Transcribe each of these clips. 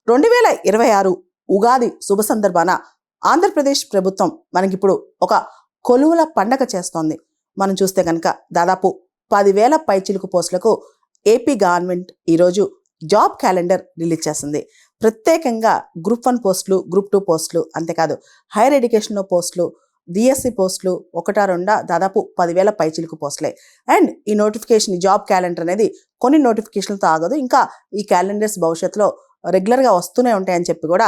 2026 ఉగాది శుభ సందర్భాన ఆంధ్రప్రదేశ్ ప్రభుత్వం మనకిప్పుడు ఒక కొలువుల పండగ చేస్తోంది. మనం చూస్తే కనుక దాదాపు 10,000 పైచిలుకు పోస్టులకు ఏపీ గవర్నమెంట్ ఈరోజు జాబ్ క్యాలెండర్ రిలీజ్ చేసింది. ప్రత్యేకంగా గ్రూప్ 1 పోస్టులు, గ్రూప్ 2 పోస్టులు, అంతేకాదు హైయర్ ఎడ్యుకేషన్లో పోస్టులు, డిఎస్సి పోస్టులు ఒకటా రెండా దాదాపు 10,000 పైచిలుకు పోస్టులే. అండ్ ఈ నోటిఫికేషన్, ఈ జాబ్ క్యాలెండర్ అనేది కొన్ని నోటిఫికేషన్లతో ఆగదు. ఇంకా ఈ క్యాలెండర్స్ భవిష్యత్తులో రెగ్యులర్గా వస్తూనే ఉంటాయని చెప్పి కూడా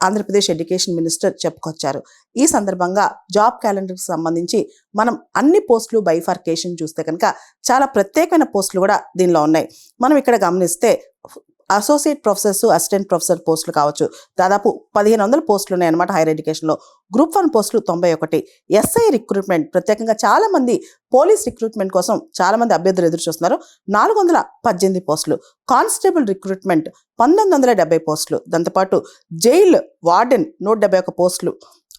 ఆంధ్రప్రదేశ్ ఎడ్యుకేషన్ మినిస్టర్ చెప్పుకొచ్చారు. ఈ సందర్భంగా జాబ్ క్యాలెండర్కి సంబంధించి మనం అన్ని పోస్టులు బైఫర్కేషన్ చూస్తే కనుక చాలా ప్రత్యేకమైన పోస్టులు కూడా దీనిలో ఉన్నాయి. మనం ఇక్కడ గమనిస్తే అసోసియేట్ ప్రొఫెసర్స్, అసిస్టెంట్ ప్రొఫెసర్ పోస్టులు కావచ్చు, దాదాపు 1,500 పోస్టులు ఉన్నాయన్నమాట హైయర్ ఎడ్యుకేషన్లో. గ్రూప్ 1 పోస్టులు 91. ఎస్ఐ రిక్రూట్మెంట్ ప్రత్యేకంగా చాలామంది పోలీస్ రిక్రూట్మెంట్ కోసం చాలామంది అభ్యర్థులు ఎదురు చూస్తున్నారు. 418 పోస్టులు. కానిస్టేబుల్ రిక్రూట్మెంట్ 1970 పోస్టులు. దాంతోపాటు జైల్ వార్డెన్ 171 పోస్టులు.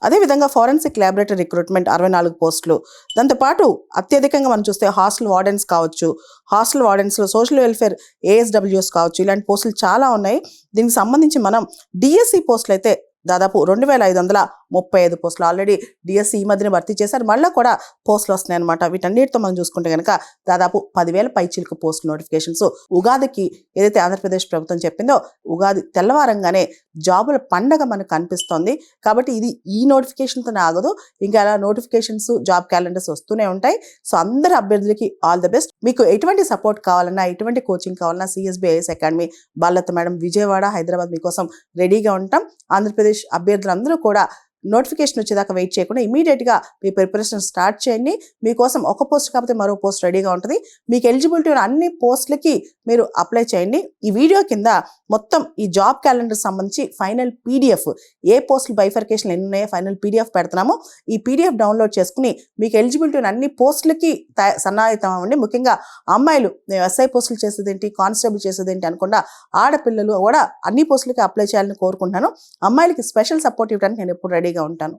అదేవిధంగా ఫారెన్సిక్ ల్యాబొరేటరీ రిక్రూట్మెంట్ 64 పోస్టులు. దాంతోపాటు అత్యధికంగా మనం చూస్తే హాస్టల్ వార్డెన్స్ కావచ్చు, హాస్టల్ వార్డెన్స్లో సోషల్ వెల్ఫేర్ ఏఎస్డబ్ల్యూఎస్ కావచ్చు, ఇలాంటి పోస్టులు చాలా ఉన్నాయి. దీనికి సంబంధించి మనం డిఎస్సి పోస్టులు అయితే దాదాపు 2,535 పోస్టులు. ఆల్రెడీ డిఎస్సి ఈ మధ్యన భర్తీ చేశారు, మళ్ళీ కూడా పోస్టులు వస్తున్నాయి అనమాట. వీటన్నిటితో మనం చూసుకుంటే కనుక దాదాపు 10,000 పైచిలుకు పోస్టుల నోటిఫికేషన్స్. ఉగాదికి ఏదైతే ఆంధ్రప్రదేశ్ ప్రభుత్వం చెప్పిందో ఉగాది తెల్లవారంగానే జాబుల పండగ మనకు కనిపిస్తోంది. కాబట్టి ఇది ఈ నోటిఫికేషన్తోనే ఆగదు, ఇంకా అలా నోటిఫికేషన్స్, జాబ్ క్యాలెండర్స్ వస్తూనే ఉంటాయి. సో అందరు అభ్యర్థులకి ఆల్ ద బెస్ట్. మీకు ఎటువంటి సపోర్ట్ కావాలన్నా, ఎటువంటి కోచింగ్ కావాలన్నా CSB IAS academy, Balalatha madam, Vijayawada, Hyderabad మీకోసం రెడీగా ఉంటాం. ఆంధ్రప్రదేశ్ అభ్యర్థులందరూ కూడా నోటిఫికేషన్ వచ్చేదాకా వెయిట్ చేయకుండా ఇమీడియట్గా మీ ప్రిపరేషన్ స్టార్ట్ చేయండి. మీకోసం ఒక పోస్ట్ కాకపోతే మరో పోస్ట్ రెడీగా ఉంటుంది. మీకు ఎలిజిబిలిటీ ఉన్న అన్ని పోస్టులకి మీరు అప్లై చేయండి. ఈ వీడియో కింద మొత్తం ఈ జాబ్ క్యాలెండర్ సంబంధించి ఫైనల్ పీడిఎఫ్, ఏ పోస్టులు బైఫర్కేషన్ ఎన్ని ఉన్నాయో ఫైనల్ పీడిఎఫ్ పెడుతున్నాము. ఈ పీడిఎఫ్ డౌన్లోడ్ చేసుకుని మీకు ఎలిజిబిలిటీ ఉన్న అన్ని పోస్టులకి సన్నాహితం అవ్వండి. ముఖ్యంగా అమ్మాయిలు ఎస్ఐ పోస్టులు చేసేదేంటి, కానిస్టేబుల్ చేసేదేంటి అనకుండా ఆడపిల్లలు కూడా అన్ని పోస్టులకి అప్లై చేయాలని కోరుకుంటున్నాను. అమ్మాయిలకి స్పెషల్ సపోర్ట్ ఇవ్వడానికి నేను ఎప్పుడు రెడీగా ఉంటాను.